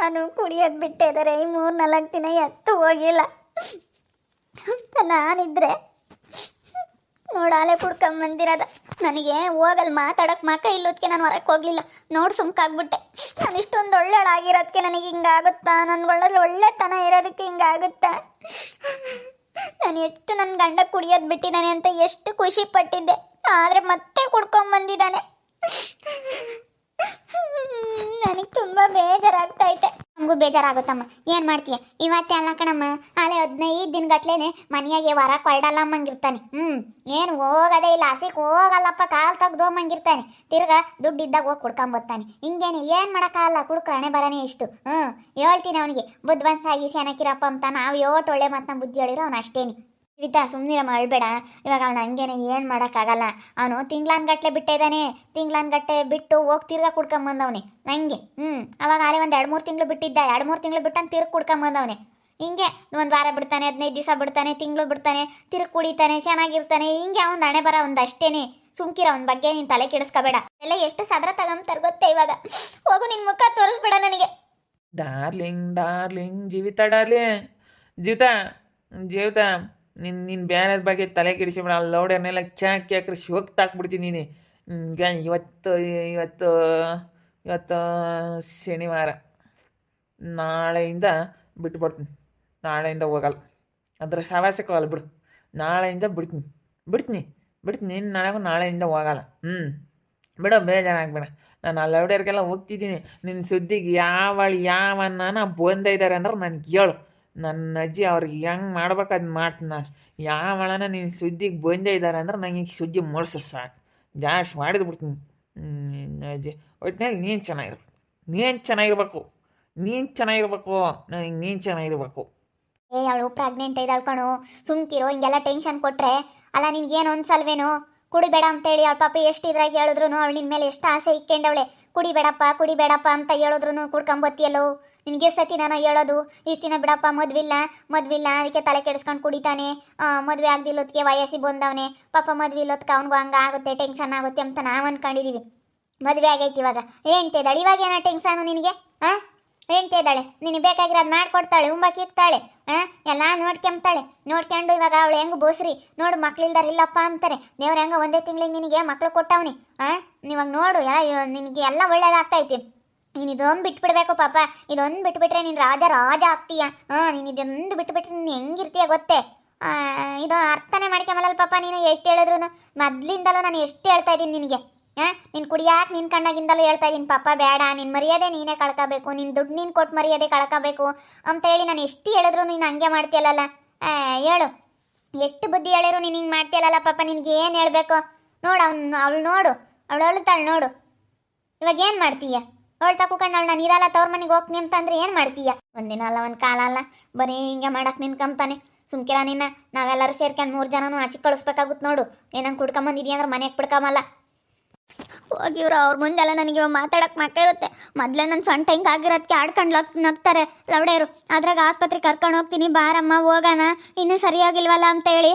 ನಾನು ಕುಡಿಯೋದು ಬಿಟ್ಟಿದ್ದಾರೆ ಈ 3-4 ದಿನ ಎತ್ತು ಹೋಗಿಲ್ಲ ಅಂತ ನಾನಿದ್ರೆ ನೋಡಾಲೆ ಕುಡ್ಕೊಂಬಂದಿರೋದ. ನನಗೆ ಹೋಗಲ್ ಮಾತಾಡೋಕೆ ಮಕ್ಕ ಇಲ್ಲೋದಕ್ಕೆ ನಾನು ಹೊರಕ್ಕೆ ಹೋಗಲಿಲ್ಲ. ನೋಡಿ ಸುಮ್ಕಾಗ್ಬಿಟ್ಟೆ. ನಾನು ಇಷ್ಟೊಂದು ಒಳ್ಳೆಳಾಗಿರೋದಕ್ಕೆ ನನಗೆ ಹಿಂಗಾಗುತ್ತಾ? ನನ್ಗೊಳ್ಳೋದು ಒಳ್ಳೆತನ ಇರೋದಕ್ಕೆ ಹಿಂಗಾಗುತ್ತಾ? ನಾನು ಎಷ್ಟು ನನ್ನ ಗಂಡ ಕುಡಿಯೋದು ಬಿಟ್ಟಿದ್ದಾನೆ ಅಂತ ಎಷ್ಟು ಖುಷಿ ಪಟ್ಟಿದ್ದೆ. ಆದರೆ ಮತ್ತೆ ಕುಡ್ಕೊಂಬಂದಿದ್ದಾನೆ. ನನಗೆ ತುಂಬ ಬೇಜಾರಾಗ್ತೈತೆ. ನಮಗೂ ಬೇಜಾರಾಗುತ್ತಮ್ಮ. ಏನು ಮಾಡ್ತೀಯ? ಇವತ್ತೇ ಅಲ್ಲ ಕಣಮ್ಮ, ಅಲ್ಲೇ 15 ದಿನಗಟ್ಲೆ ಮನೆಯಾಗೆ ಹೊರಕ್ಕೆ ಹೊರಡಲ್ಲಮ್ಮಂಗಿರ್ತಾನೆ. ಏನು ಹೋಗೋದೇ ಇಲ್ಲ, ಹಸಿಗೆ ಹೋಗಲ್ಲಪ್ಪ, ಕಾಲು ತೆಗ್ದೋಮ್ಮಂಗಿರ್ತಾನೆ. ತಿರ್ಗಾ ದುಡ್ಡಿದ್ದಾಗ ಹೋಗಿ ಕುಡ್ಕೊಂಬರ್ತಾನೆ. ಹಿಂಗೇನೆ ಏನು ಮಾಡೋಕ್ಕಾಗಲ್ಲ, ಕುಡ್ಕರಣೆ ಬರನೇ ಇಷ್ಟು. ಹೇಳ್ತೀನಿ ಅವನಿಗೆ ಬುದ್ಧಿವಂತಾಗಿ ಚೆನ್ನಾಗಿರಪ್ಪ ಅಂತ. ನಾವು ಯೋಟು ಒಳ್ಳೆ ಮಾತನ್ನ ಬುದ್ಧಿ ಹೇಳಿರೋ ಅವನು ಅಷ್ಟೇನಿ. ಇವಿತಾ ಸುಮ್ಮನಿರಮ್ಮ, ಅಳ್ಬೇಡ. ಇವಾಗ ಅವನು ಹಂಗೇನೆ ಏನು ಮಾಡೋಕ್ಕಾಗಲ್ಲ. ಅವನು ತಿಂಗ್ಳನ್ಗಟ್ಲೆ ಬಿಟ್ಟಿದ್ದಾನೆ. ತಿಂಗ್ಳನ್ಗಟ್ಟೆ ಬಿಟ್ಟು ಹೋಗಿ ತಿರ್ಗಾ ಕುಡ್ಕೊಂಬಂದವನೆ ನನಗೆ. ಅವಾಗ ಆಲೇ ಒಂದು 2-3 ತಿಂಗಳು ಬಿಟ್ಟಿದ್ದ. 2-3 ತಿಂಗಳು ಬಿಟ್ಟಂತ ತಿರ್ಗಿ ಕುಡ್ಕೊಂಬಂದವನೆ. ಹಿಂಗೆ ಒಂದು ವಾರ ಬಿಡ್ತಾನೆ, 15 ದಿವಸ ಬಿಡ್ತಾನೆ, ತಿಂಗಳು ಬಿಡ್ತಾನೆ, ತಿರ್ಗಿ ಕುಡಿತಾನೆ, ಚೆನ್ನಾಗಿರ್ತಾನೆ. ಹಿಂಗೆ ಅವನು ಹಣೆ ಬರ ಒಂದು ಅಷ್ಟೇನೆ. ಸುಮ್ಕಿರ ಅವನ ಬಗ್ಗೆ ನೀನು ತಲೆ ಕೆಡಿಸ್ಕೋಬೇಡ. ಎಲ್ಲ ಎಷ್ಟು ಸದ್ರ ತಗೊಂತಾರೆ ಗೊತ್ತೇ. ಇವಾಗ ಹೋಗು, ನಿನ್ನ ಮುಖ ತೋರಿಸ್ಬೇಡ ನನಗೆ. ಡಾರ್ಲಿಂಗ್ ಡಾರ್ಲಿಂಗ್ ಜೀವಿತ ಡಾರ್ಲಿಂಗ್ ಜೀವಿತ ನಿನ್ನ ಬ್ಯಾನದ ಬಗ್ಗೆ ತಲೆ ಕೆಡಿಸಿಬಿಡ. ಅಲ್ಲಿ ಲೌಡರ್ನೆಲ್ಲ ಕ್ಯಾಕ್ರಿ ಶಿವಕ್ಕೆ ತಾಕ್ಬಿಡ್ತೀನಿ ನೀನು. ಈಗ ಇವತ್ತು ಇವತ್ತು ಇವತ್ತು ಶನಿವಾರ, ನಾಳೆಯಿಂದ ಬಿಟ್ಬಿಡ್ತೀನಿ. ನಾಳೆಯಿಂದ ಹೋಗಲ್ಲ, ಅದ್ರ ಸವಾಸಕ್ಕೆ ಹೋಗಲ್ಲ ಬಿಡು. ನಾಳೆಯಿಂದ ಬಿಡ್ತೀನಿ ನೀನು ನಾಳೆಯಿಂದ ಹೋಗಲ್ಲ. ಬಿಡು, ಬೇಜಾರಾಗಬೇಡ. ನಾನು ಆ ಲೌಡರ್ಗೆಲ್ಲ ಹೋಗ್ತಿದ್ದೀನಿ. ನಿನ್ನ ಸುದ್ದಿಗೆ ಯಾವನ್ನ ಬಂದೇ ಇದ್ದಾರೆ ಅಂದ್ರೆ ನನಗೆ ಹೇಳು. ನನ್ನ ಅಜ್ಜಿ ಅವ್ರಿಗೆ ಹೆಂಗೆ ಮಾಡ್ಬೇಕು ಅದು ಮಾಡ್ತೀನಿ ನಾನು. ಯಾವಳನ ನಿನ್ನ ಸುದ್ದಿಗೆ ಬಂದೇ ಇದ್ದಾರೆ ಅಂದ್ರೆ ನನಗೆ ಸುದ್ದಿ ಮೂಡಿಸು ಸಾಕು. ಜಾಸ್ತಿ ಮಾಡಿದ್ ಬಿಡ್ತೀನಿ. ಅಜ್ಜಿ ಒಟ್ಟಿನಲ್ಲಿ ನೀನು ಚೆನ್ನಾಗಿರ್ಬೇಕು. ನನಗೆ ನೀನು ಚೆನ್ನಾಗಿರ್ಬೇಕು. ಅವಳು ಪ್ರೆಗ್ನೆಂಟ್ ಇದ್ದಾಳೆ ಕಣು, ಸುಮ್ಕಿರೋ. ಹಿಂಗೆಲ್ಲ ಟೆನ್ಷನ್ ಕೊಟ್ಟರೆ ಅಲ್ಲ ನಿನ್ಗೇನು ಅನ್ಸಲ್ವೇನೋ? ಕುಡಿಬೇಡ ಅಂತೇಳಿ ಅವಳ ಪಾಪ ಎಷ್ಟು ಇದ್ರಾಗ ಹೇಳಿದ್ರು ಅವಳು ನಿನ್ನ ಮೇಲೆ ಎಷ್ಟು ಆಸೆ ಇಕ್ಕೊಂಡವಳೆ. ಕುಡಿಬೇಡಪ್ಪ ಅಂತ ಹೇಳಿದ್ರು ಕುಡ್ಕೊಂಬತ್ತಿಯಲ್ಲೋ. ನಿನಗೆ ಸತಿ ನಾನು ಹೇಳೋದು ಇಷ್ಟು ದಿನ ಬಿಡಪ್ಪ, ಮದ್ವಿಲ್ಲ ಅದಕ್ಕೆ ತಲೆ ಕೆಡಿಸ್ಕೊಂಡು ಕುಡಿತಾನೆ. ಮದುವೆ ಆಗ್ದಿಲ್ಲೋದಕ್ಕೆ ವಯಸ್ಸಿಗೆ ಬಂದವನೇ ಪಾಪ. ಮದ್ವೆ ಇಲ್ಲೋದಕ್ಕೆ ಅವ್ನಿಗೂ ಹಂಗೆ ಆಗುತ್ತೆ, ಟೆನ್ಷನ್ ಆಗುತ್ತೆ ಅಂತ ನಾವು ಅಂದ್ಕೊಂಡಿದ್ದೀವಿ. ಮದುವೆ ಆಗೈತಿ, ಇವಾಗ ಹೇಳ್ತಿದ್ದಾಳೆ. ಇವಾಗ ಏನೋ ಟೆನ್ಷನು ನಿನಗೆ? ಹೇಳ್ತಿದ್ದಾಳೆ, ನಿನಗೆ ಬೇಕಾಗಿರೋದು ಮಾಡಿಕೊಡ್ತಾಳೆ, ಉಂಬಕ್ಕಿಕ್ತಾಳೆ, ಎಲ್ಲ ನೋಡ್ಕೊಂಡು ಇವಾಗ ಅವಳು ಹೆಂಗೆ ಬೋಸ್ರಿ ನೋಡು. ಮಕ್ಳಿಲ್ದಾರಿಲ್ಲಪ್ಪ ಅಂತಾರೆ. ದೇವ್ರ ಹೆಂಗೆ ಒಂದೇ ತಿಂಗಳಿಗೆ ನಿನಗೆ ಮಕ್ಳು ಕೊಟ್ಟವನಿ. ಇವಾಗ ನೋಡು, ನಿನಗೆ ಎಲ್ಲ ಒಳ್ಳೇದಾಗ್ತೈತಿ. ನೀನು ಇದೊಂದು ಬಿಟ್ಬಿಡ್ಬೇಕು ಪಾಪ. ಇದೊಂದು ಬಿಟ್ಬಿಟ್ರೆ ನೀನು ರಾಜ ಆಗ್ತೀಯ. ನೀನು ಇದೊಂದು ಬಿಟ್ಬಿಟ್ರೆ ನೀನು ಹೆಂಗಿರ್ತೀಯ ಗೊತ್ತೇ? ಇದು ಅರ್ಥನೇ ಮಾಡ್ಕೊಂಬಲ್ಲ ಪಾಪ. ನೀನು ಎಷ್ಟು ಹೇಳಿದ್ರು ಮೊದಲಿಂದಲೂ ನಾನು ಎಷ್ಟು ಹೇಳ್ತಾ ಇದ್ದೀನಿ ನಿನಗೆ. ನೀನು ಕುಡಿಯಾಕೆ ನಿನ್ನ ಕಣ್ಣಾಗಿಂದಲೂ ಹೇಳ್ತಾ ಇದ್ದೀನಿ ಪಾಪ ಬೇಡ, ನಿನ್ನ ಮರ್ಯಾದೆ ನೀನೇ ಕಳ್ಕೋಬೇಕು, ನಿನ್ನ ದುಡ್ಡು ನೀನು ಕೊಟ್ಟು ಮರ್ಯಾದೆ ಕಳ್ಕೋಬೇಕು ಅಂತ ಹೇಳಿ ನಾನು ಎಷ್ಟು ಹೇಳಿದ್ರು ನೀನು ಹಂಗೆ ಮಾಡ್ತೀಯಲ್ಲ. ಹೇಳು, ಎಷ್ಟು ಬುದ್ಧಿ ಹೇಳಿದ್ರು ನೀನು ಹಿಂಗೆ ಮಾಡ್ತೀಯಲ್ಲ ಪಾಪ. ನಿನಗೆ ಏನು ಹೇಳಬೇಕು ನೋಡು. ಅವಳು ಅಳುತ್ತಾಳೆ ನೋಡು. ಇವಾಗ ಏನು ಮಾಡ್ತೀಯ? ಅವಳು ತಕೊಂಡು ಅವಳನ್ನ ನೀರಲ್ಲ ತವ್ರ ಮನೆಗೆ ಹೋಗ್ತೀನಿ ಅಂತಂದ್ರೆ ಏನು ಮಾಡ್ತೀಯ? ಒಂದಿನ ಅಲ್ಲ, ಒಂದು ಕಾಲ ಅಲ್ಲ, ಬರೀ ಹಿಂಗೆ ಮಾಡಕ್ಕೆ ನಿನ್ಕಂತಾನೆ. ಸುಮ್ಕಿರ ನಿನ್ನ. ನಾವೆಲ್ಲರೂ ಸೇರ್ಕೊಂಡು 3 ಜನನೂ ಆಚೆ ಕಳಿಸ್ಬೇಕಾಗುತ್ತೆ ನೋಡು. ಏನಂಗೆ ಕುಡ್ಕೊಂಬಂದಿದೀಯ ಅಂದ್ರೆ ಮನೆಗೆ ಬಿಡ್ಕೊಂಬಲ್ಲ. ಹೋಗಿವ್ರು ಅವ್ರ ಮುಂದೆಲ್ಲ ನನಗೆ ಮಾತಾಡಕ್ಕೆ ಇರುತ್ತೆ. ಮೊದಲೇ ನನ್ನ ಸೊಂಟ ಹಿಂಗೆ ಆಗಿರೋದಕ್ಕೆ ಆಡ್ಕೊಂಡು ನಗ್ತಾರೆ ಲವಡೆಯರು. ಅದ್ರಾಗ ಆಸ್ಪತ್ರೆಗೆ ಕರ್ಕೊಂಡು ಹೋಗ್ತೀನಿ, ಬಾರಮ್ಮ ಹೋಗೋಣ, ಇನ್ನೂ ಸರಿಯಾಗಿಲ್ವಲ್ಲ ಅಂತ ಹೇಳಿ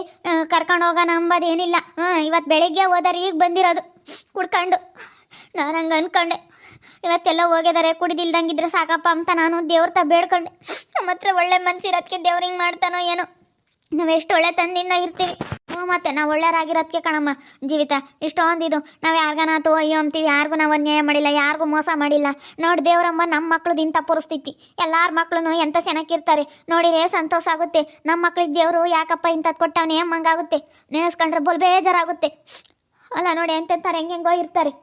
ಕರ್ಕೊಂಡು ಹೋಗೋಣ ಅಂಬೋದೇನಿಲ್ಲ. ಇವತ್ತು ಬೆಳಿಗ್ಗೆ ಹೋದರೆ ಈಗ ಬಂದಿರೋದು ಕುಡ್ಕೊಂಡು. ನಾನು ಹಂಗೆ ಅಂದ್ಕೊಂಡೆ ಇವತ್ತೆಲ್ಲ ಹೋಗಿದ್ದಾರೆ, ಕುಡಿದಿಲ್ದಂಗಿದ್ರೆ ಸಾಕಪ್ಪ ಅಂತ ನಾನು ದೇವ್ರ ಬೇಡ್ಕೊಂಡೆ. ನಮ್ಮ ಹತ್ರ ಒಳ್ಳೆ ಮನ್ಸಿರೋದಕ್ಕೆ ದೇವ್ರು ಹಿಂಗೆ ಮಾಡ್ತಾನೋ ಏನೋ. ನಾವೆಷ್ಟು ಒಳ್ಳೆ ತಂದಿಂದ ಇರ್ತೀವಿ. ಮತ್ತೆ ನಾವು ಒಳ್ಳೆಯರಾಗಿರೋದಕ್ಕೆ ಕಣಮ್ಮ ಜೀವಿತ. ಇಷ್ಟೊಂದು ಇದು ನಾವು ಯಾರಿಗಾನಾತು ಅಯ್ಯೋ ಅಂತೀವಿ. ಯಾರಿಗೂ ನಾವು ಅನ್ಯಾಯ ಮಾಡಿಲ್ಲ, ಯಾರಿಗೂ ಮೋಸ ಮಾಡಿಲ್ಲ. ನೋಡಿ ದೇವರಮ್ಮ, ನಮ್ಮ ಮಕ್ಳದ್ದು ಇಂಥ ಪರಿಸ್ಥಿತಿ. ಎಲ್ಲರ ಮಕ್ಳು ಎಂಥ ಚೆನ್ನಾಗಿರ್ತಾರೆ ನೋಡಿರೇ ಸಂತೋಷ ಆಗುತ್ತೆ. ನಮ್ಮ ಮಕ್ಳಿಗೆ ದೇವರು ಯಾಕಪ್ಪ ಇಂಥದ್ದು ಕೊಟ್ಟವನೇ ಅಮ್ಮಂಗಾಗುತ್ತೆ. ನೆನೆಸ್ಕೊಂಡ್ರೆ ಬೋಲ್ ಬೇಜಾರಾಗುತ್ತೆ ಅಲ್ಲ. ನೋಡಿ ಎಂತೆಂತಾರೆ, ಹೆಂಗೆಂಗೋ ಇರ್ತಾರೆ.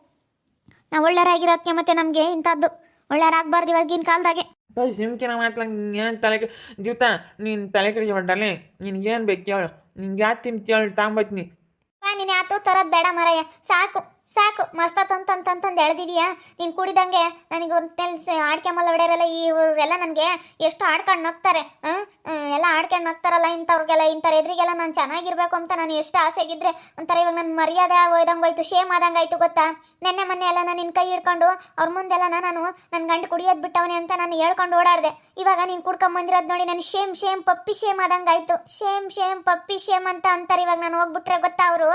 ನಾವು ಒಳ್ಳೆಯರಾಗಿರೋದಕ್ಕೆ ಮತ್ತೆ ನಮಗೆ ಇಂಥದ್ದು ಒಳ್ಳೆಯರಾಗಬಾರ್ದು ಇವಾಗಿನ ಕಾಲದಾಗೆ. ಸಿಮ್ಕಿನ ಮಾತ್ಲಂಗೆ ಏನು ಜೀವಿತ ನೀನು ತಲೆ ಕೆಡಿಸಿ ಹೊಂಟಲ್ಲಿ. ನಿನ್ಗೆ ಏನು ಬೇಕು ಹೇಳು, ನಿನ್ಗೆ ಯಾಕೆ ತಿಂತೇಳಿ ತಾಂಬತ್ನಿ. ನೀನು ಯಾತೂ ತರೋದು ಬೇಡ ಮರಯ್ಯ, ಸಾಕು ಮಸ್ತ ತಂತಂತಂತಂದು ಎಳ್ದಿದೀಯಾ. ನೀನು ಕುಡಿದಂಗೆ ನನಗೆ ಒಂದು ಆಡ್ಕೆಮಲ್ಲ ಹೊಡೆಯರೆಲ್ಲ ಇವರೆಲ್ಲ ನನಗೆ ಎಷ್ಟು ಆಡ್ಕೊಂಡು ನಗ್ತಾರೆ. ಎಲ್ಲ ಆಡ್ಕೊಂಡು ನಗ್ತಾರಲ್ಲ ಇಂಥವ್ರಿಗೆಲ್ಲ, ಇಂಥವ್ರ ಎದುರಿಗೆಲ್ಲ ನಾನು ಚೆನ್ನಾಗಿರ್ಬೇಕು ಅಂತ ನಾನು ಎಷ್ಟು ಆಸೆಗಿದ್ರೆ ಒಂಥರ ಇವಾಗ ನನ್ನ ಮರ್ಯಾದೆ ಹೋಯ್ದಂಗೆ ಹೋಯ್ತು, ಶೇಮ್ ಆದಂಗೆ ಆಯ್ತು ಗೊತ್ತಾ? ಮೊನ್ನೆ ಎಲ್ಲ ನಾನು ನಿನ್ನ ಕೈ ಹಿಡ್ಕೊಂಡು ಅವ್ರ ಮುಂದೆಲ್ಲ ನಾನು ನನ್ನ ಗಂಡು ಕುಡಿಯೋದು ಬಿಟ್ಟವನೇ ಅಂತ ನಾನು ಹೇಳ್ಕೊಂಡು ಓಡಾಡಿದೆ. ಇವಾಗ ನೀನು ಕುಡ್ಕೊಂಬಂದಿರೋದು ನೋಡಿ ನಾನು ಶೇಮ್ ಪಪ್ಪಿ ಶೇಮ್ ಆದಂಗೆ ಆಯಿತು. ಶೇಮ್ ಪಪ್ಪಿ ಶೇಮ್ ಅಂತ ಅಂತಾರೆ. ಇವಾಗ ನಾನು ಹೋಗ್ಬಿಟ್ರೆ ಗೊತ್ತಾ ಅವರು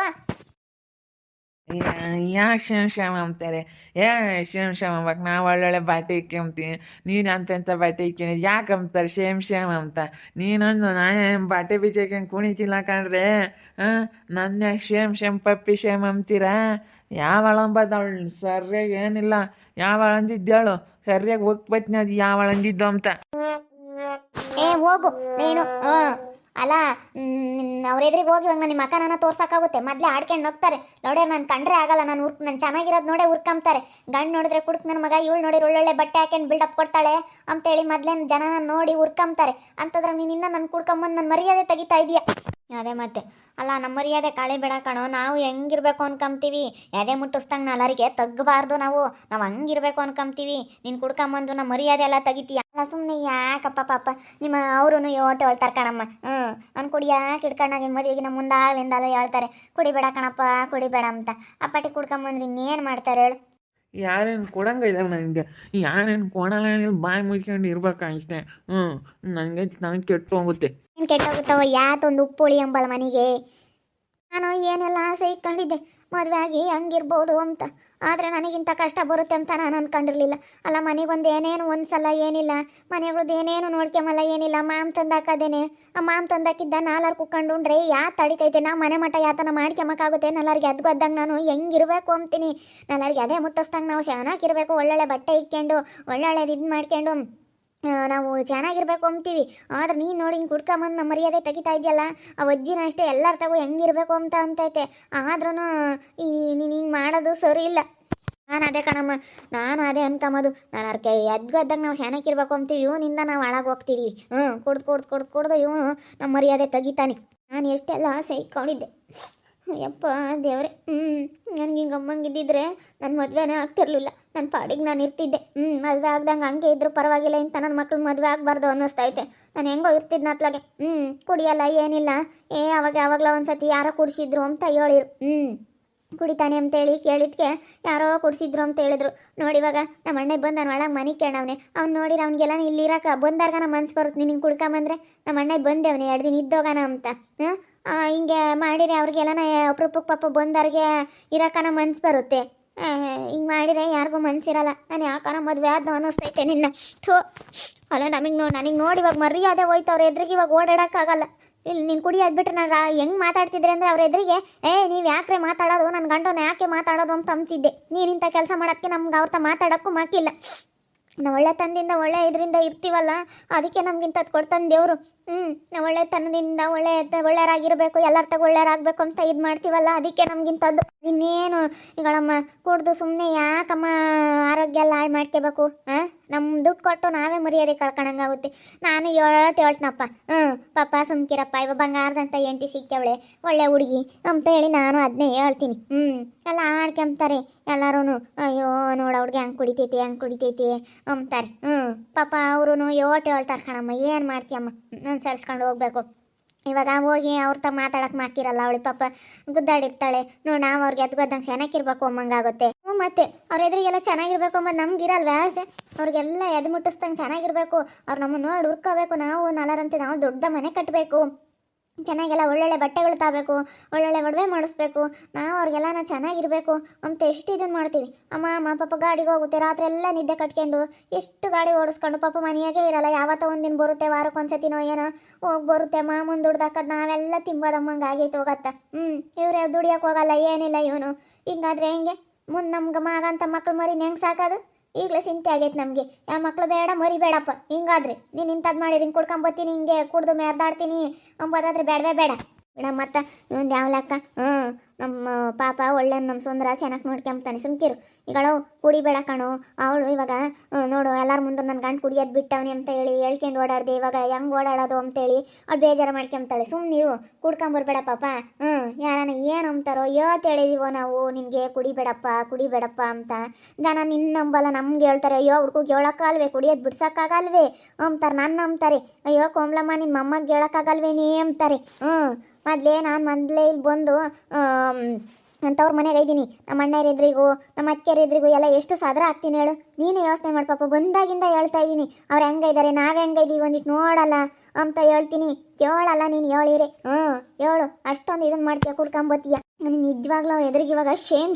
ಯಾಕೆ ಶ್ಯಾಮ್ ಶ್ಯಾಮ್ ಅಂತಾರೆ? ಯಾ ಶ್ಯಾಮ್ ಶ್ಯಾಮ್ ಅಂಬಕ್ ನಾವು ಒಳ್ಳೊಳ್ಳೆ ಬಟ್ಟೆ ಇಕ್ಕೊಂತೀವಿ, ನೀನು ಅಂತಂತ ಬಟ್ಟೆ ಇಕ್ಕೊಂಡಿದ್ದು ಯಾಕೆ ಅಂತಾರೆ ಶ್ಯಾಮ್ ಶ್ಯಾಮ್ ಅಂತ? ನೀನೊಂದು ನಾನು ಬಟ್ಟೆ ಬೀಜಕ್ಕೆ ಕುಣಿತಿಲ್ಲ ಕಣ್ರೆ. ಹಾಂ, ನನ್ನ ಯಾಕೆ ಶ್ಯಾಮ್ ಶ್ಯಾಮ್ ಪಪ್ಪಿ ಶ್ಯಾಮ್ ಅಂತೀರಾ? ಯಾವಳ ಅಂಬದು ಅವಳು ಸರಿಯಾಗಿ ಏನಿಲ್ಲ. ಯಾವಳ ಅಂದಿದ್ದೇಳು ಸರಿಯಾಗಿ ಹೋಗ್ಬತ್ತೀನಿ, ಅದು ಯಾವಳ ಅಂದಿದ್ದು ಅಂತ. ಏ ಹೋಗು ನೀನು. ಅಲ್ಲ, ಅವ್ರ ಎದುರಿಗೆ ಹೋಗಿ ಇವಾಗ ನಿಮ್ಮ ಮಕ್ಕ ನನ್ನ ತೋರ್ಸಕ್ಕಾಗುತ್ತೆ? ಮೊದಲೇ ಆಡ್ಕೊಂಡು ಹೋಗ್ತಾರೆ ನೋಡೇ, ನಾನು ಕಂಡ್ರೆ ಆಗಲ್ಲ, ನಾನು ಚೆನ್ನಾಗಿರೋದು ನೋಡೇ ಹುರ್ಕೊಂತಾರೆ. ಗಂಡು ನೋಡಿದ್ರೆ ಕುಡ್ಕ್ ನನ್ನ ಮಗ, ಇವಳು ನೋಡಿದ್ರೆ ಒಳ್ಳೊಳ್ಳೆ ಬಟ್ಟೆ ಹಾಕೊಂಡು ಬಿಲ್ಡಪ್ ಕೊಡ್ತಾಳೆ ಅಂತೇಳಿ ಮೊದಲೇ ಜನನ ನೋಡಿ ಹುರ್ಕೊಂತಾರೆ. ಅಂತಂದ್ರೆ ನೀನು ಇನ್ನೂ ನನ್ನ ಕುಡ್ಕೊಂಬಂದು ನನ್ನ ಮರ್ಯಾದೆ ತೆಗಿತಾ ಇದೀಯ. ಅದೇ ಮತ್ತೆ, ಅಲ್ಲ ನಮ್ಮ ಮರ್ಯಾದೆ ಕಳಿಬೇಡ ಕಣೋ. ನಾವು ಹೆಂಗಿರ್ಬೇಕು ಅನ್ಕೊಂತೀವಿ, ಎದೆ ಮುಟ್ಟಿಸ್ದಂಗೆ ನಲ್ಲರಿಗೆ ತಗ್ಗಬಾರ್ದು. ನಾವು ಹಂಗಿರ್ಬೇಕು ಅನ್ಕೊಂತೀವಿ. ನೀನು ಕುಡ್ಕೊಂಬಂದು ನಮ್ಮ ಮರ್ಯಾದೆ ಎಲ್ಲ ತೆಗಿತೀಯ. ಅಲ್ಲ ಸುಮ್ಮನೆ ಯಾಕಪ್ಪ ಪಾಪ ನಿಮ್ಮ ಅವರು ಯೋಟೆ ಹೇಳ್ತಾರೆ ಕಣಮ್ಮ. ನಾನು ಕುಡಿಯಾಕೆ ಹಿಡ್ಕೊಂಡಾಗ ನಿಮ್ಮ ಮದುವೆಗೆ ನಮ್ಮ ಮುಂದಾಗಲಿಂದಲೂ ಹೇಳ್ತಾರೆ ಕುಡಿಬೇಡ ಕಣಪ್ಪ ಕುಡಿಬೇಡ ಅಂತ. ಅಪ್ಪಟ್ಟಿ ಕುಡ್ಕೊಂಬಂದ್ರೆ ಇನ್ನೇನು ಮಾಡ್ತಾರೆ ಹೇಳು? ಯಾರೇನು ಕೊಡಂಗ ಇದಾವೆ ನನಗೆ? ಯಾರೇನು ಕೊಡಲ್ಲ, ಬಾಯಿ ಮುಚ್ಕೊಂಡು ಇರ್ಬೇಕಾಗಿಷ್ಟೇ. ನನಗೆ ಕೆಟ್ಟು ಹೋಗುತ್ತೆ. ಏನು ಕೆಟ್ಟೋಗುತ್ತವ? ಯಾತೊಂದು ಉಪ್ಪುಳಿ ಅಂಬಲ್ಲ ಮನೆಗೆ. ನಾನು ಏನೆಲ್ಲ ಆಸೆ ಇಟ್ಕೊಂಡಿದ್ದೆ ಮದುವೆ ಆಗಿ ಹಂಗಿರ್ಬೋದು ಅಂತ, ಆದರೆ ನನಗಿಂತ ಕಷ್ಟ ಬರುತ್ತೆ ಅಂತ ನಾನು ಅಂದ್ಕೊಂಡಿರಲಿಲ್ಲ. ಅಲ್ಲ, ಮನೆಗೊಂದು ಏನೇನು ಒಂದು ಸಲ ಏನಿಲ್ಲ, ಮನೆಗಳದ್ದು ಏನೇನು ನೋಡ್ಕೊಂಬಲ್ಲ ಏನಿಲ್ಲ. ಮಾಮ್ ತಂದಾಕದೇನೆ, ಆ ಮಾಮ್ ತಂದಾಕಿದ್ದ ನಾಲ್ಕು ಕುಕ್ಕೊಂಡು ಉಂಡ್ರೆ ತಡಿತೈತೆ? ನಾ ಮನೆ ಮಠ ಯಾತನ ಮಾಡ್ಕೊಂಬಕ್ಕಾಗುತ್ತೆ? ನಲ್ಲರಿಗೆ ಅದ್ಗೊದ್ದಂಗೆ ನಾನು ಹೆಂಗಿರ್ಬೇಕು ಅಂತೀನಿ. ನಲ್ಲರಿಗೆ ಅದೇ ಮುಟ್ಟಿಸ್ದಂಗೆ ನಾವು ಚೆನ್ನಾಗಿರ್ಬೇಕು, ಒಳ್ಳೊಳ್ಳೆ ಬಟ್ಟೆ ಇಕ್ಕೊಂಡು ಒಳ್ಳೊಳ್ಳೆದು ಇದು ಮಾಡ್ಕೊಂಡು ನಾವು ಚೆನ್ನಾಗಿರ್ಬೇಕು ಅಂತೀವಿ. ಆದ್ರೆ ನೀನು ನೋಡಿ ಹಿಂಗೆ ಕುಡ್ಕೊಂಬಂದು ನಮ್ಮ ಮರ್ಯಾದೆ ತೆಗಿತಾ ಇದೆಯಲ್ಲ, ಆ ಅಜ್ಜಿನ ಅಷ್ಟೇ ಎಲ್ಲರ ತಗೋ ಹೆಂಗಿರ್ಬೇಕು ಅಂತ ಅಂತೈತೆ. ಆದ್ರೂ ನೀನು ಹಿಂಗೆ ಮಾಡೋದು ಸರಿ ಇಲ್ಲ. ನಾನು ಅದೇ ಕಣಮ್ಮ, ನಾನು ಅದೇ ಅನ್ಕೊಂಬೋದು. ನಾನು ಅರ್ಕೆ ಎದ್ಗದ್ದಾಗ ನಾವು ಚೆನ್ನಾಗಿರ್ಬೇಕು ಅಂತೀವಿ, ಇವನಿಂದ ನಾವು ಹಾಳಾಗಿ ಹೋಗ್ತಿದ್ದೀವಿ. ಕುಡ್ದು ಇವನು ನಮ್ಮ ಮರ್ಯಾದೆ ತೆಗಿತಾನೆ. ನಾನು ಎಷ್ಟೆಲ್ಲ ಆಸೆ ಇಟ್ಕೊಂಡಿದ್ದೆ. ಯಪ್ಪ ದೇವ್ರೆ, ನನಗೆ ಹಿಂಗೆ ಅಮ್ಮಂಗಿದ್ದಿದ್ರೆ ನನ್ನ ಮದುವೆನೇ ಆಗ್ತಿರ್ಲಿಲ್ಲ. ನನ್ನ ಪಾಡಿಗೆ ನಾನು ಇರ್ತಿದ್ದೆ. ಮದುವೆ ಆಗ್ದಂಗೆ ಹಂಗೆ ಇದ್ರು ಪರವಾಗಿಲ್ಲ ಅಂತ ನನ್ನ ಮಕ್ಳು ಮದುವೆ ಆಗಬಾರ್ದು ಅನ್ನಿಸ್ತೈತೆ. ನಾನು ಹೆಂಗೋ ಇರ್ತಿದ್ನ ಅತ್ಲಾಗೆ. ಕುಡಿಯಲ್ಲ ಏನಿಲ್ಲ. ಯಾವಾಗಲೋ ಒಂದ್ಸತಿ ಯಾರೋ ಕುಡಿಸಿದ್ರು ಅಂತ ಹೇಳಿರು. ಕುಡಿತಾನೆ ಅಂತೇಳಿ ಕೇಳಿದ್ಕೆ ಯಾರೋ ಕುಡಿಸಿದ್ರು ಅಂತ ಹೇಳಿದ್ರು. ನೋಡಿ ಇವಾಗ ನಮ್ಮ ಅಣ್ಣ ಬಂದು ನಾನು ಒಳಗೆ ಮನೆ ಕೇಳವನೆ. ಅವ್ನು ನೋಡಿರ ಅವ್ನಿಗೆಲ್ಲ ಇಲ್ಲಿ ಇರೋಕೆ ಬಂದಾರ್ಗ ನಮ್ಮ ಮನ್ಸು ಬರುತ್ತೆ. ನೀನು ಹಿಂಗೆ ಕುಡ್ಕೊಂಬಂದ್ರೆ ನಮ್ಮ ಅಣ್ಣ ಬಂದೇವನೆ 2 ದಿನ ಇದ್ದೋಗಣ ಅಂತ. ಹಿಂಗೆ ಮಾಡಿರಿ ಅವ್ರಿಗೆಲ್ಲ ಅಪರೂಪಕ್ಕೆ ಪಾಪ ಬಂದವ್ರಿಗೆ ಇರೋಕನ ಮನ್ಸು ಬರುತ್ತೆ. ಹಿಂಗೆ ಮಾಡಿದ್ರೆ ಯಾರಿಗೂ ಮನ್ಸಿರಲ್ಲ. ನಾನು ಯಾಕನ ಮದುವೆ ಆದ ಅನ್ನಿಸ್ತೈತೆ ನಿನ್ನ. ಅಲ್ಲ, ನನಗೆ ನೋಡಿ ಇವಾಗ ಮರ್ಯಾದೆ ಹೋಯ್ತು. ಅವ್ರ ಎದುರಿಗೆ ಇವಾಗ ಓಡಾಡೋಕ್ಕಾಗಲ್ಲ. ಇಲ್ಲಿ ನೀನು ಕುಡಿಯೋದು ಬಿಟ್ರೆ ನಾನು ಹೆಂಗೆ ಮಾತಾಡ್ತಿದ್ರೆ ಅಂದರೆ ಅವ್ರ ಎದುರಿಗೆ ನೀವು ಯಾಕ್ರೆ ಮಾತಾಡೋದು, ನನ್ನ ಗಂಡನ ಯಾಕೆ ಮಾತಾಡೋದು ಅಂತ ಅಂತಿದ್ದೆ. ನೀನಿಂಥ ಕೆಲಸ ಮಾಡೋಕ್ಕೆ ನಮ್ಗೆ ಅವ್ರ ಮಾತಾಡೋಕ್ಕೂ ಮಾಕಿಲ್ಲ. ನಾವು ಒಳ್ಳೆತನದಿಂದ ಒಳ್ಳೆ ಇದರಿಂದ ಇರ್ತೀವಲ್ಲ, ಅದಕ್ಕೆ ನಮ್ಗಿಂಥದ್ದು ಕೊಡ್ತಾನೆ ದೇವರು. ನಾವು ಒಳ್ಳೆತನದಿಂದ ಒಳ್ಳೆಯರಾಗಿರಬೇಕು, ಎಲ್ಲರ ತಗ ಒಳ್ಳೆಯರಾಗಬೇಕು ಅಂತ ಇದು ಮಾಡ್ತೀವಲ್ಲ, ಅದಕ್ಕೆ ನಮಗಿಂಥದ್ದು. ಇನ್ನೇನು ಈಗಳಮ್ಮ ಕುಡ್ದು ಸುಮ್ಮನೆ ಯಾಕಮ್ಮ ಆರೋಗ್ಯ ಎಲ್ಲ ಹಾಳು ಮಾಡ್ಕೋಬೇಕು? ನಮ್ಮ ದುಡ್ಡು ಕೊಟ್ಟು ನಾವೇ ಮರ್ಯಾದೆ ಕಳ್ಕೊಳಂಗಾಗುತ್ತೆ. ನಾನು ಹೇಳ್ತನಪ್ಪ, ಪಾಪ ಸುಮ್ಕಿರಪ್ಪ, ಇವಾಗ ಬಂಗಾರದಂತ ಹೆಂಡತಿ ಸಿಕ್ಕವಳೆ, ಒಳ್ಳೆ ಹುಡುಗಿ ಅಂತ ಹೇಳಿ ನಾನು ಅದನ್ನೇ ಹೇಳ್ತೀನಿ. ಎಲ್ಲ ಆಡ್ಕೊಂತಾರೆ ಎಲ್ಲರೂ. ಅಯ್ಯೋ ನೋಡ ಹುಡುಗಿ ಹಂಗೆ ಕುಡಿತೈತಿ ಅಂತಾರೆ. ಪಾಪ ಅವರು ಹೇಳ್ತಾರೆ ಕಣಮ್ಮ, ಏನು ಮಾಡ್ತೀಯಮ್ಮ, ಅನುಸರಿಸ್ಕೊಂಡು ಹೋಗ್ಬೇಕು. ಇವಾಗ ಹೋಗಿ ಅವ್ರ ಮಾತಾಡಕ್ಕೆ ಮಾಕಿರಲ್ಲ ಅವಳಿ, ಪಾಪ ಗುದ್ದಾಡಿರ್ತಾಳೆ. ನೋಡಿ, ನಾವು ಅವ್ರಿಗೆ ಎದ್ಗೊದ್ದಂಗೆ ಚೆನ್ನಾಗಿರ್ಬೇಕು ಅಮ್ಮಂಗಾಗುತ್ತೆ. ಮತ್ತೆ ಅವ್ರ ಎದುರಿಗೆಲ್ಲ ಚೆನ್ನಾಗಿರ್ಬೇಕು ಅಂಬದು ನಮ್ಗಿರಲ್ವೇ ಆಸೆ? ಅವ್ರಿಗೆಲ್ಲ ಎದ್ದು ಮುಟ್ಟಿಸ್ದಂಗೆ ಚೆನ್ನಾಗಿರ್ಬೇಕು. ಅವ್ರು ನಮ್ಮನ್ನು ನೋಡಿ ಹುರ್ಕೋಬೇಕು. ನಾವು ನಲ್ಲರಂತೆ ನಾವು ದೊಡ್ಡ ಮನೆ ಕಟ್ಟಬೇಕು, ಚೆನ್ನಾಗೆಲ್ಲ ಒಳ್ಳೊಳ್ಳೆ ಬಟ್ಟೆಗಳು ತಗೋಬೇಕು, ಒಳ್ಳೊಳ್ಳೆ ಒಡವೆ ಮಾಡಿಸ್ಬೇಕು. ನಾವು ಅವ್ರಿಗೆಲ್ಲ ಚೆನ್ನಾಗಿರಬೇಕು ಅಂತ ಎಷ್ಟು ಇದನ್ನು ಮಾಡ್ತೀವಿ. ಅಮ್ಮ ಪಾಪ ಗಾಡಿಗೆ ಹೋಗುತ್ತೆ, ರಾತ್ರಿ ಎಲ್ಲ ನಿದ್ದೆ ಕಟ್ಕೊಂಡು ಎಷ್ಟು ಗಾಡಿ ಓಡಿಸ್ಕೊಂಡು ಪಾಪ ಮನೆಯಾಗೆ ಇರಲ್ಲ. ಯಾವತ್ತೋ ಒಂದಿನ ಬರುತ್ತೆ, ವಾರಕ್ಕೆ ಒಂದ್ಸತಿನೋ ಏನೋ ಹೋಗಿ ಬರುತ್ತೆ. ಮುಂದೆ ದುಡ್ದಾಕದು ನಾವೆಲ್ಲ ತಿಂಬೋದಮ್ಮಂಗೆ ಆಗೈತೆ ಹೋಗತ್ತ. ಇವ್ರು ದುಡಿಯೋಕೆ ಹೋಗಲ್ಲ ಏನಿಲ್ಲ ಇವನು. ಹಿಂಗಾದ್ರೆ ಹೆಂಗೆ ಮುಂದೆ ನಮ್ಗೆ ಮಗಂತ ಮಕ್ಳು ಮರಿನ ಹೆಂಗೆ ಸಾಕೋದು? ಈಗಲೇ ಚಿಂತೆ ಆಗೈತೆ ನಮಗೆ. ಯಾವ ಮಕ್ಳು ಬೇಡ ಮರಿ ಬೇಡಪ್ಪ. ಹಿಂಗಾದ್ರೆ ನೀನು ಇಂಥದ್ದು ಮಾಡಿರಿ, ಹಿಂಗೆ ಕುಡ್ಕೊಂಬತ್ತೀನಿ, ಹಿಂಗೆ ಕುಡ್ದು ಮೆರ್ದಾಡ್ತೀನಿ ಅಂಬೋದಾದ್ರೆ ಬೇಡವೇ ಬೇಡ. ಬಿಡ ಮತ್ತು ಇವಂದು ಯಾವ ಲೆಕ್ಕ? ನಮ್ಮ ಪಾಪ ಒಳ್ಳೆ ನಮ್ಮ ಸುಂದರ ಚೆನ್ನಾಗಿ ನೋಡ್ಕೊಂತಾನೆ. ಸುಮ್ಕಿರು ಈಗಳು ಕುಡಿಬೇಡ ಕಣು. ಅವಳು ಇವಾಗ ನೋಡು ಎಲ್ಲರ ಮುಂದೆ ನನ್ನ ಗಂಡು ಕುಡಿಯೋದು ಬಿಟ್ಟವನಿ ಅಂತ ಹೇಳಿ ಹೇಳ್ಕೊಂಡು ಓಡಾಡ್ದೆ. ಇವಾಗ ಹೆಂಗೆ ಓಡಾಡೋದು ಅಂತೇಳಿ ಅವ್ಳು ಬೇಜಾರು ಮಾಡ್ಕೊಂತಾಳೆ. ಸುಮ್ಮನಿರು, ಕುಡ್ಕೊಂಬರ್ಬೇಡ ಪಾಪ. ಯಾರನ್ನ ಏನು ಅಂತಾರೋ ಹೇಳಿದೀವೋ ನಾವು ನಿನಗೆ ಕುಡಿಬೇಡಪ್ಪ ಅಂತ. ಜನ ನಿನ್ನ ನಂಬಲ್ಲ, ನಮ್ಗೆ ಹೇಳ್ತಾರೆ ಅಯ್ಯೋ ಹುಡ್ಕೋಗಿ ಹೇಳೋಕ್ಕಾಗಲ್ವೇ, ಕುಡಿಯೋದು ಬಿಡ್ಸೋಕ್ಕಾಗಲ್ವೇ ಅಂತಾರೆ. ನನ್ನ ನಂಬ್ತಾರೆ, ಅಯ್ಯೋ ಕೋಮ್ಲಮ್ಮ ನಿನ್ನ ಮೊಮ್ಮಗೆ ಹೇಳೋಕ್ಕಾಗಲ್ವೇನೇ ಅಂತಾರೆ. ಮೊದಲೇ ಇಲ್ಲಿ ಬಂದು ಅಂಥವ್ರ ಮನೆಗೆ ಇದ್ದೀನಿ. ನಮ್ಮ ಅಣ್ಣರ ಎದುರಿಗೂ ನಮ್ಮ ಅಕ್ಕಿಯರ ಎದುರಿಗೂ ಎಲ್ಲ ಎಷ್ಟು ಸಾದ್ರ ಆಗ್ತೀನಿ ಹೇಳು. ನೀನೇ ಯೋಚನೆ ಮಾಡಿ ಪಾಪ. ಬಂದಾಗಿಂದ ಹೇಳ್ತಾ ಇದ್ದೀನಿ ಅವ್ರು ಹೆಂಗಿದ್ದಾರೆ, ನಾವೇ ಹೆಂಗಿದ್ದೀವಿ ಒಂದಿಟ್ಟು ನೋಡಲ್ಲ ಅಂತ ಹೇಳ್ತೀನಿ. ಕೇಳಲ್ಲ ನೀನು ಹೇಳಿರಿ ಹೇಳು ಅಷ್ಟೊಂದು ಇದನ್ನು ಮಾಡ್ತೀಯ ಕುಡ್ಕೊಂಬತ್ತೀಯ ನನಗೆ ನಿಜವಾಗ್ಲೂ ಅವ್ರ ಎದುರಿಗೆ ಇವಾಗ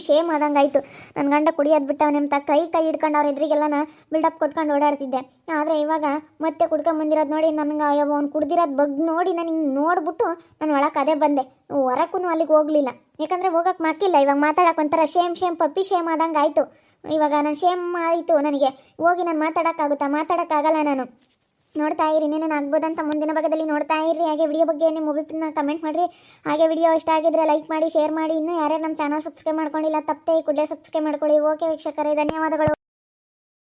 ಶೇಮ್ ಆದಂಗಾಯ್ತು. ನನ್ನ ಗಂಡ ಕುಡಿಯೋದು ಬಿಟ್ಟವನೆ ಅಂತ ಕೈ ಹಿಡ್ಕೊಂಡು ಅವ್ರ ಎದುರಿಗೆಲ್ಲ ಬಿಲ್ಡಪ್ ಕೊಟ್ಕೊಂಡು ಓಡಾಡ್ತಿದ್ದೆ. ಆದರೆ ಇವಾಗ ಮತ್ತೆ ಕುಡ್ಕೊಂಬಂದಿರೋದು ನೋಡಿ ನನಗೆ ಅಯ್ಯೋ ಅವ್ನು ಕುಡ್ದಿರೋದು ನೋಡಿ ನನಗೆ ನೋಡ್ಬಿಟ್ಟು ನಾನು ಒಳಗೆ ಅದೇ ಬಂದೆ, ಹೊರಕ್ಕೂ ಅಲ್ಲಿಗೆ ಹೋಗಲಿಲ್ಲ. ಯಾಕಂದರೆ ಹೋಗಕ್ಕೆ ಮಾಕಿಲ್ಲ, ಇವಾಗ ಮಾತಾಡೋಕೆ ಒಂಥರ ಶೇಮ್ ಪಪ್ಪಿ ಶೇಮ್ ಆದಂಗೆ ಆಯಿತು. ಇವಾಗ ನಾನು ಶೇಮ್ ಆಯಿತು ನನಗೆ, ಹೋಗಿ ನಾನು ಮಾತಾಡೋಕ್ಕಾಗಲ್ಲ. ನಾನು ನೋಡ್ತಾ ಇರಿ, ಇನ್ನೇನು ಆಗ್ಬೋದಂತ ಮುಂದಿನ ಭಾಗದಲ್ಲಿ ನೋಡ್ತಾ ಇರಿ. ಹಾಗೆ ವಿಡಿಯೋ ಬಗ್ಗೆ ನಿಮ್ಮ ಒಪಿನಿಯನ್ ಕಮೆಂಟ್ ಮಾಡಿರಿ. ಹಾಗೆ ವಿಡಿಯೋ ಇಷ್ಟ ಆಗಿದ್ರೆ ಲೈಕ್ ಮಾಡಿ, ಶೇರ್ ಮಾಡಿ. ಇನ್ನೂ ಯಾರ್ಯಾರು ನಮ್ಮ ಚಾನಲ್ ಸಬ್ಸ್ಕ್ರೈಬ್ ಮಾಡ್ಕೊಂಡಿಲ್ಲ ತಪ್ಪದೆ ಕೂಡಲೇ ಸಬ್ಸ್ಕ್ರೈಬ್ ಮಾಡ್ಕೊಳ್ಳಿ. ಓಕೆ ವೀಕ್ಷಕರೇ, ಧನ್ಯವಾದಗಳು.